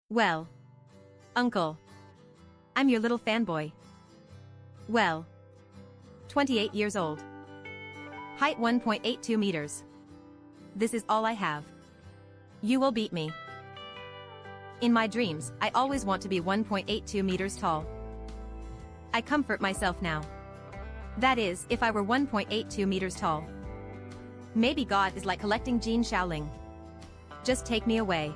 Well, uncle. I'm your little fanboy. Well, 28 years old. Height 1.82 meters. This is all I have. You will beat me. In my dreams, I always want to be 1.82 meters tall. I comfort myself now. That is, if I were 1.82 meters tall. Maybe God is like collecting Jean Shaoling. Just take me away.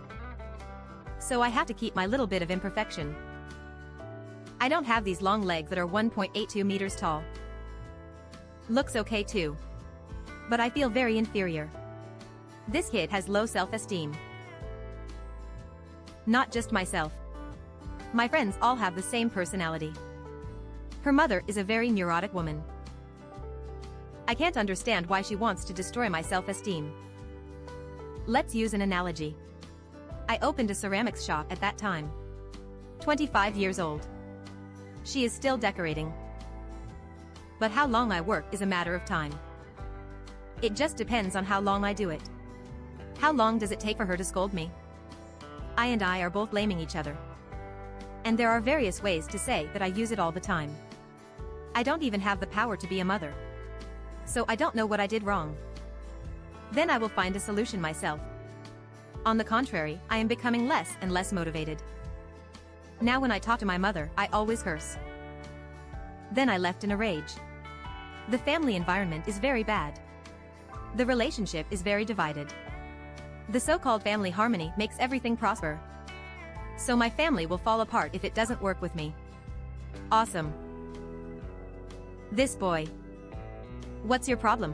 So I have to keep my little bit of imperfection. I don't have these long legs that are 1.82 meters tall. Looks okay too. But I feel very inferior. This kid has low self-esteem. Not just myself. My friends all have the same personality. Her mother is a very neurotic woman. I can't understand why she wants to destroy my self-esteem. Let's use an analogy. I opened a ceramics shop at that time. 25 years old. She is still decorating. But how long I work is a matter of time. It just depends on how long I do it. How long does it take for her to scold me? I and I are both blaming each other. And there are various ways to say that I use it all the time. I don't even have the power to be a mother. So I don't know what I did wrong. Then I will find a solution myself. On the contrary, I am becoming less and less motivated. Now when I talk to my mother, I always curse. Then I left in a rage. The family environment is very bad. The relationship is very divided. The so-called family harmony makes everything prosper. So my family will fall apart if it doesn't work with me. Awesome. This boy. What's your problem?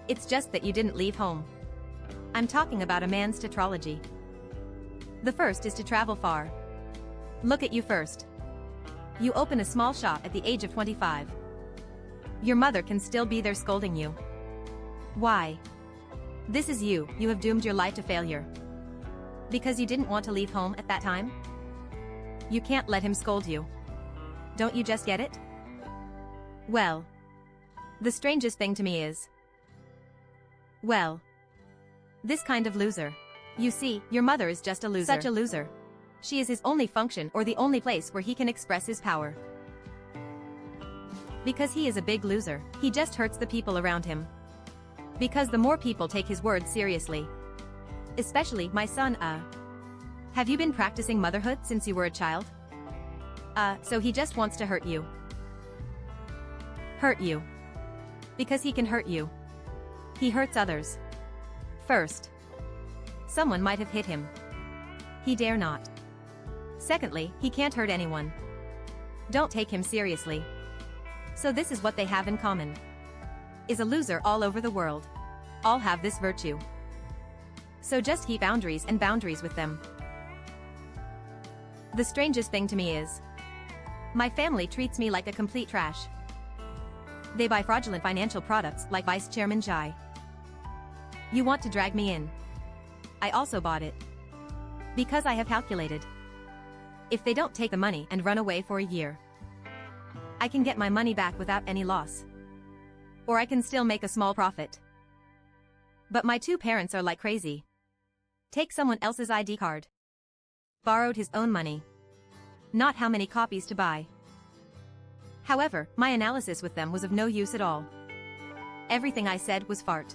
It's just that you didn't leave home. I'm talking about a man's tetralogy. The first is to travel far. Look at you first. You open a small shop at the age of 25. Your mother can still be there scolding you. Why? This is you have doomed your life to failure. Because you didn't want to leave home at that time? You can't let him scold you. Don't you just get it? Well. The strangest thing to me is... Well. This kind of loser. You see, your mother is just a loser. Such a loser. She is his only function or the only place where he can express his power. Because he is a big loser, he just hurts the people around him. Because the more people take his words seriously. Especially my son, Have you been practicing motherhood since you were a child? So he just wants to hurt you. Hurt you. Because he can hurt you. He hurts others. First. Someone might have hit him. He dare not. Secondly, he can't hurt anyone. Don't take him seriously. So this is what they have in common. Is a loser all over the world. All have this virtue. So just keep boundaries and boundaries with them. The strangest thing to me is... My family treats me like a complete trash. They buy fraudulent financial products like Vice Chairman Jai. You want to drag me in. I also bought it. Because I have calculated. If they don't take the money and run away for a year, I can get my money back without any loss. Or I can still make a small profit. But my two parents are like crazy. Take someone else's ID card. Borrowed his own money. Not how many copies to buy. However, my analysis with them was of no use at all. Everything I said was fart.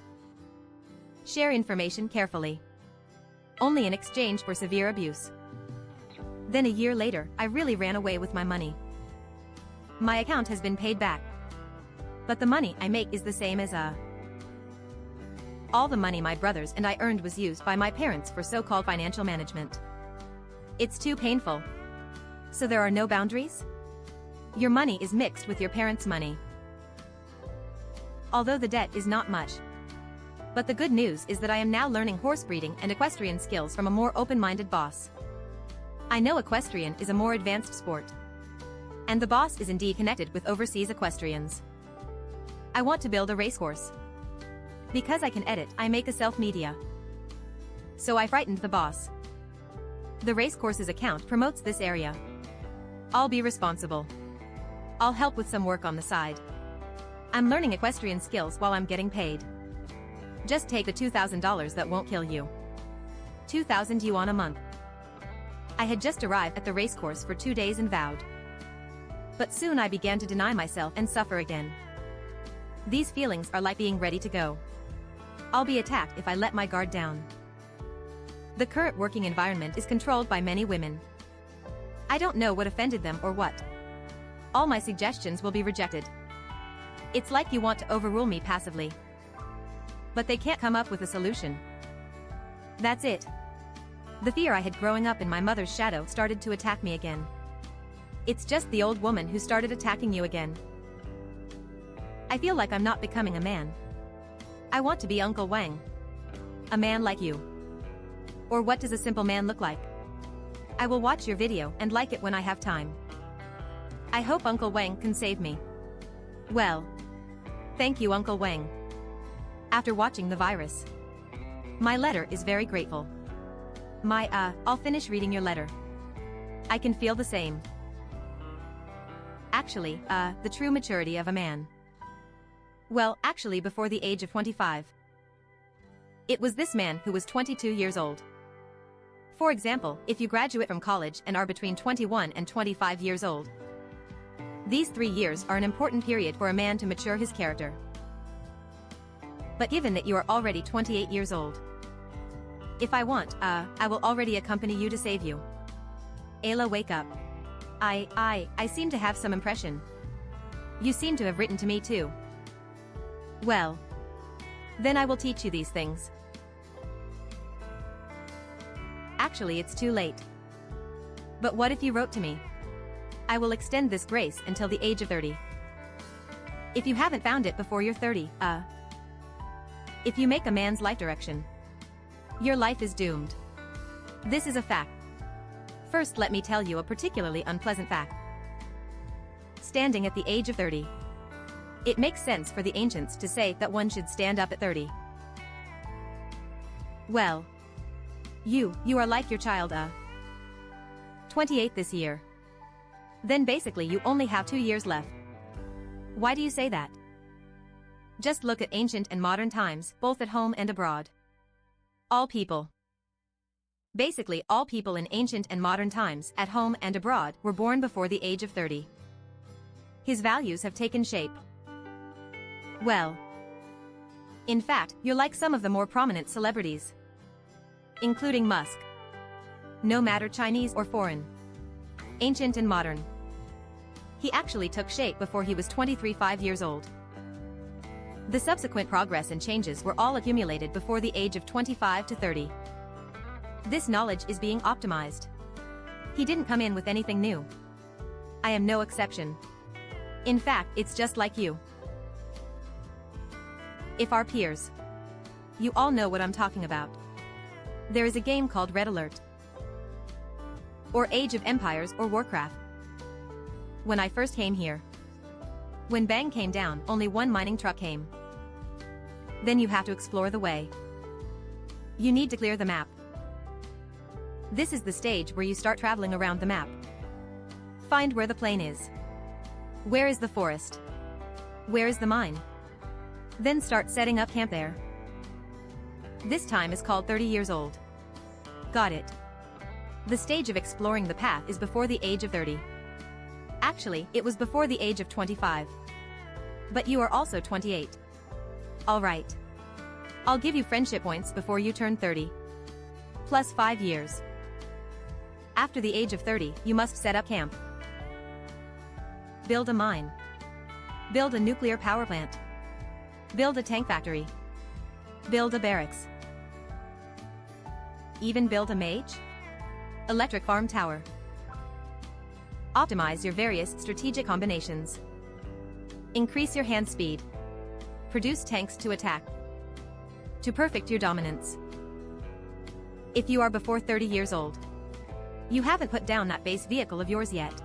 Share information carefully. Only in exchange for severe abuse. Then a year later, I really ran away with my money. My account has been paid back. But the money I make is the same as all the money my brothers and I earned was used by my parents for so-called financial management. It's too painful. So there are no boundaries? Your money is mixed with your parents' money. Although the debt is not much. But the good news is that I am now learning horse breeding and equestrian skills from a more open-minded boss. I know equestrian is a more advanced sport. And the boss is indeed connected with overseas equestrians. I want to build a racehorse. Because I can edit, I make a self-media. So I frightened the boss. The racecourse's account promotes this area. I'll be responsible. I'll help with some work on the side. I'm learning equestrian skills while I'm getting paid. Just take the $2,000 that won't kill you. 2,000 yuan a month. I had just arrived at the racecourse for 2 days and vowed. But soon I began to deny myself and suffer again. These feelings are like being ready to go. I'll be attacked if I let my guard down. The current working environment is controlled by many women. I don't know what offended them or what. All my suggestions will be rejected. It's like you want to overrule me passively. But they can't come up with a solution. That's it. The fear I had growing up in my mother's shadow started to attack me again. It's just the old woman who started attacking you again. I feel like I'm not becoming a man. I want to be Uncle Wang. A man like you. Or what does a simple man look like? I will watch your video and like it when I have time. I hope Uncle Wang can save me. Well. Thank you, Uncle Wang. After watching the virus. My letter is very grateful. I'll finish reading your letter. I can feel the same. Actually, the true maturity of a man. Well, actually before the age of 25. It was this man who was 22 years old. For example, if you graduate from college and are between 21 and 25 years old. These 3 years are an important period for a man to mature his character. But given that you are already 28 years old. If I want, I will already accompany you to save you. Ayla, wake up. I seem to have some impression. You seem to have written to me too. Well. Then I will teach you these things. Actually, it's too late. But what if you wrote to me? I will extend this grace until the age of 30. If you haven't found it before you're 30, if you make a man's life direction, your life is doomed. This is a fact. First, let me tell you a particularly unpleasant fact. Standing at the age of 30. It makes sense for the ancients to say that one should stand up at 30. Well. You are like your child, 28 this year. Then basically you only have 2 years left. Why do you say that? Just look at ancient and modern times, both at home and abroad. All people. Basically all people in ancient and modern times, at home and abroad, were born before the age of 30. His values have taken shape. Well. In fact, you're like some of the more prominent celebrities. Including Musk. No matter Chinese or foreign. Ancient and modern. He actually took shape before he was 5 years old. The subsequent progress and changes were all accumulated before the age of 25 to 30. This knowledge is being optimized. He didn't come in with anything new. I am no exception. In fact, it's just like you. If our peers. You all know what I'm talking about. There is a game called Red Alert. Or Age of Empires or Warcraft. When I first came here. When Bang came down, only one mining truck came. Then you have to explore the way. You need to clear the map. This is the stage where you start traveling around the map. Find where the plane is. Where is the forest? Where is the mine? Then start setting up camp there. This time is called 30 years old. Got it. The stage of exploring the path is before the age of 30. Actually, it was before the age of 25. But you are also 28. Alright. I'll give you friendship points before you turn 30. Plus 5 years. After the age of 30, you must set up camp. Build a mine. Build a nuclear power plant. Build a tank factory. Build a barracks. Even build a mage? Electric farm tower. Optimize your various strategic combinations. Increase your hand speed. Produce tanks to attack. To perfect your dominance. If you are before 30 years old, you haven't put down that base vehicle of yours yet.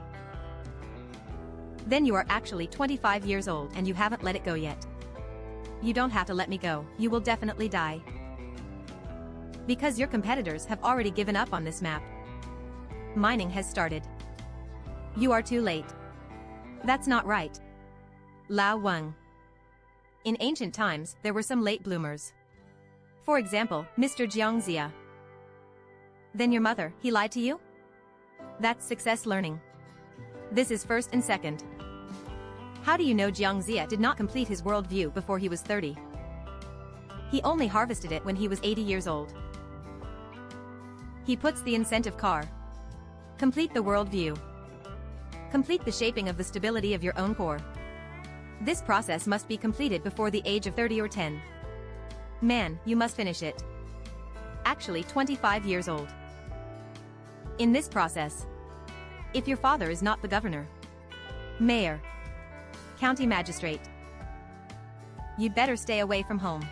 Then you are actually 25 years old and you haven't let it go yet. You don't have to let me go, you will definitely die. Because your competitors have already given up on this map. Mining has started. You are too late. That's not right. Lao Wang. In ancient times, there were some late bloomers. For example, Mr. Jiangxia. Then your mother, he lied to you? That's success learning. This is first and second. How do you know Jiang Zia did not complete his worldview before he was 30? He only harvested it when he was 80 years old. He puts the incentive car. Complete the worldview. Complete the shaping of the stability of your own core. This process must be completed before the age of 30 or 10. Man, you must finish it. Actually 25 years old. In this process, if your father is not the governor, mayor, county magistrate, you'd better stay away from home.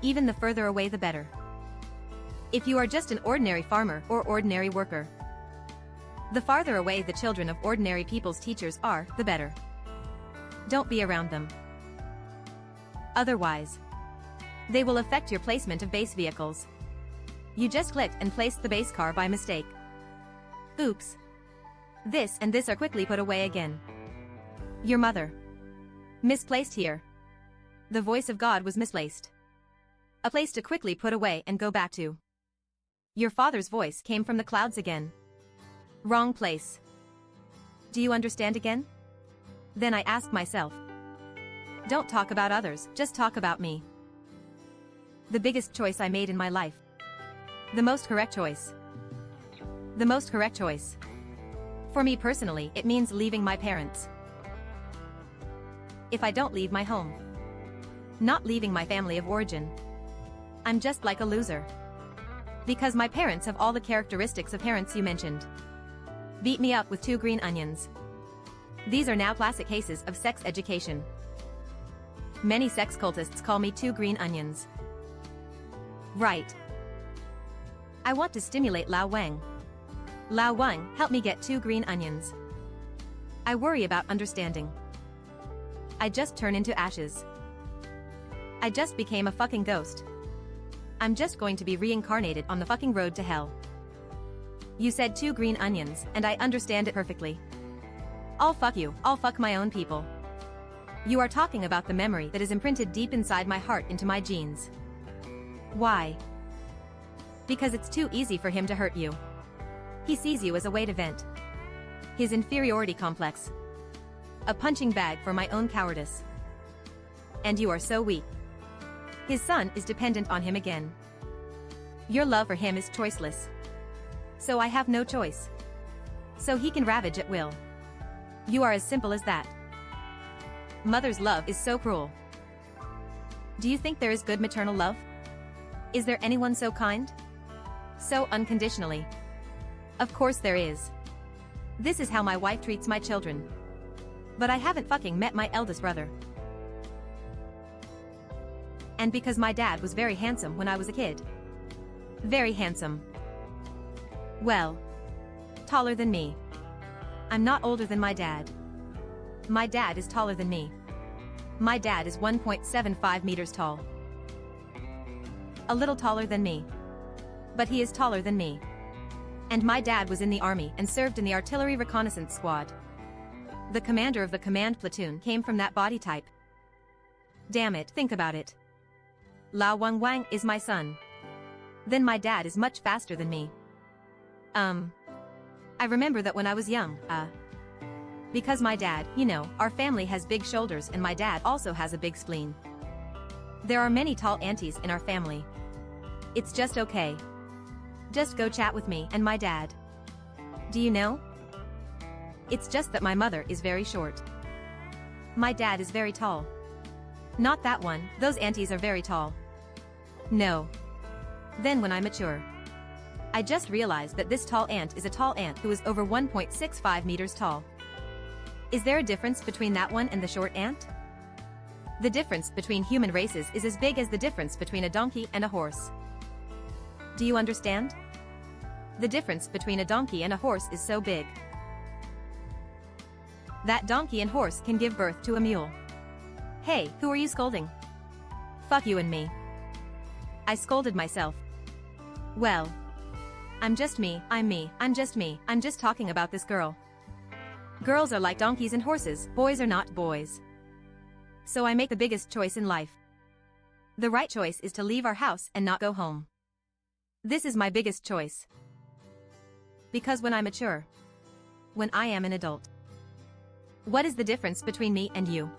Even the further away the better. If you are just an ordinary farmer or ordinary worker, the farther away the children of ordinary people's teachers are, the better. Don't be around them. Otherwise, they will affect your placement of base vehicles. You just clicked and placed the base car by mistake. Oops. This and this are quickly put away again. Your mother. Misplaced here. The voice of God was misplaced. A place to quickly put away and go back to. Your father's voice came from the clouds again. Wrong place. Do you understand again? Then I ask myself. Don't talk about others, just talk about me. The biggest choice I made in my life. The most correct choice. The most correct choice. For me personally, it means leaving my parents. If I don't leave my home, not leaving my family of origin, I'm just like a loser. Because my parents have all the characteristics of parents you mentioned. Beat me up with 2 green onions. These are now classic cases of sex education. Many sex cultists call me 2 green onions. Right. I want to stimulate Lao Wang. Lao Wang, help me get 2 green onions. I worry about understanding. I just turn into ashes. I just became a fucking ghost. I'm just going to be reincarnated on the fucking road to hell. You said 2 green onions, and I understand it perfectly. I'll fuck you, I'll fuck my own people. You are talking about the memory that is imprinted deep inside my heart into my genes. Why? Because it's too easy for him to hurt you. He sees you as a way to vent his inferiority complex. A punching bag for my own cowardice. And you are so weak. His son is dependent on him again. Your love for him is choiceless. So I have no choice. So he can ravage at will. You are as simple as that. Mother's love is so cruel. Do you think there is good maternal love? Is there anyone so kind? So unconditionally? Of course there is. This is how my wife treats my children. But I haven't fucking met my eldest brother. And because my dad was very handsome when I was a kid. Very handsome. Well, taller than me. I'm not older than my dad. My dad is taller than me. My dad is 1.75 meters tall. A little taller than me. But he is taller than me. And my dad was in the army and served in the artillery reconnaissance squad. The commander of the command platoon came from that body type. Damn it, think about it. Lao Wang is my son. Then my dad is much faster than me. I remember that when I was young, because my dad, you know, our family has big shoulders and my dad also has a big spleen. There are many tall aunties in our family. It's just okay. Just go chat with me and my dad. Do you know? It's just that my mother is very short. My dad is very tall. Not that one, those aunties are very tall. No. Then when I mature, I just realized that this tall aunt is a tall aunt who is over 1.65 meters tall. Is there a difference between that one and the short aunt? The difference between human races is as big as the difference between a donkey and a horse. Do you understand? The difference between a donkey and a horse is so big. That donkey and horse can give birth to a mule. Hey, who are you scolding? Fuck you and me. I scolded myself. Well, I'm just me, I'm just me, I'm just talking about this girl. Girls are like donkeys and horses, boys are not boys. So I make the biggest choice in life. The right choice is to leave our house and not go home. This is my biggest choice. Because when I mature. When I am an adult. What is the difference between me and you?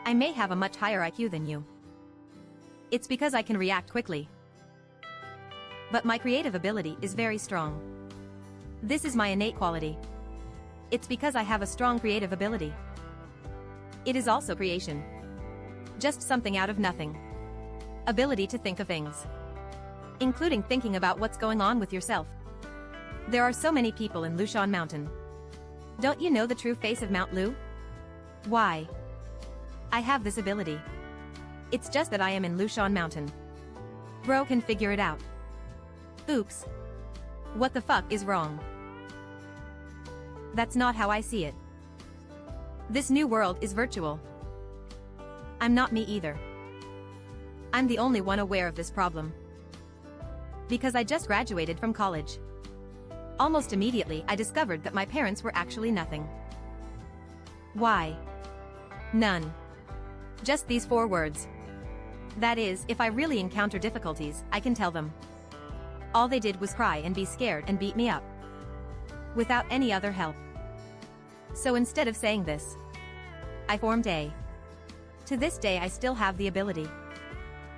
I may have a much higher IQ than you. It's because I can react quickly. But my creative ability is very strong. This is my innate quality. It's because I have a strong creative ability. It is also creation. Just something out of nothing. Ability to think of things. Including thinking about what's going on with yourself. There are so many people in Lushan Mountain. Don't you know the true face of Mount Lu? Why? I have this ability. It's just that I am in Lushan Mountain. Bro can figure it out. Oops. What the fuck is wrong? That's not how I see it. This new world is virtual. I'm not me either. I'm the only one aware of this problem. Because I just graduated from college. Almost immediately I discovered that my parents were actually nothing. Why? None. Just these 4 words. That is, if I really encounter difficulties, I can tell them. All they did was cry and be scared and beat me up. Without any other help. So instead of saying this, I formed a. To this day I still have the ability.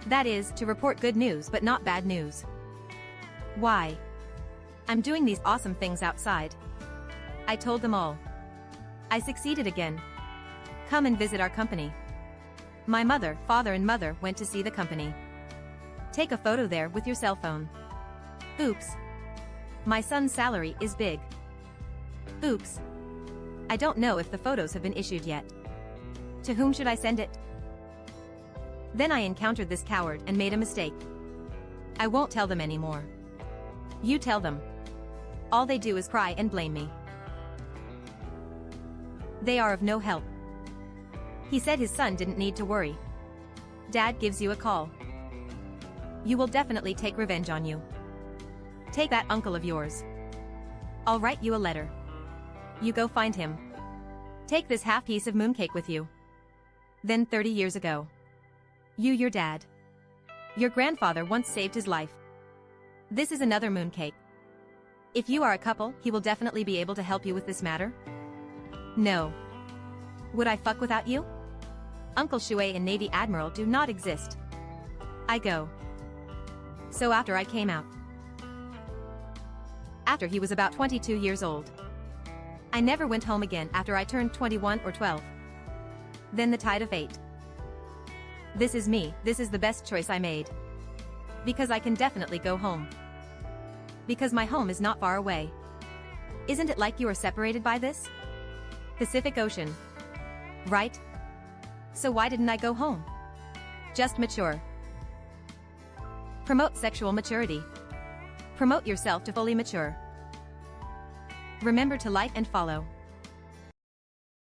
That is, to report good news but not bad news. Why? I'm doing these awesome things outside. I told them all. I succeeded again. Come and visit our company. My mother, father and mother went to see the company. Take a photo there with your cell phone. Oops. My son's salary is big. Oops. I don't know if the photos have been issued yet. To whom should I send it? Then I encountered this coward and made a mistake. I won't tell them anymore. You tell them. All they do is cry and blame me. They are of no help. He said his son didn't need to worry. Dad gives you a call. You will definitely take revenge on you. Take that uncle of yours. I'll write you a letter. You go find him. Take this half piece of mooncake with you. Then 30 years ago. Your dad. Your grandfather once saved his life. This is another mooncake. If you are a couple, he will definitely be able to help you with this matter. No. Would I fuck without you? Uncle Shui and Navy Admiral do not exist. I go. So after I came out. After he was about 22 years old. I never went home again after I turned 21 or 12. Then the tide of fate. This is me, this is the best choice I made. Because I can definitely go home. Because my home is not far away. Isn't it like you are separated by this? Pacific Ocean. Right? So why didn't I go home? Just mature. Promote sexual maturity. Promote yourself to fully mature. Remember to like and follow.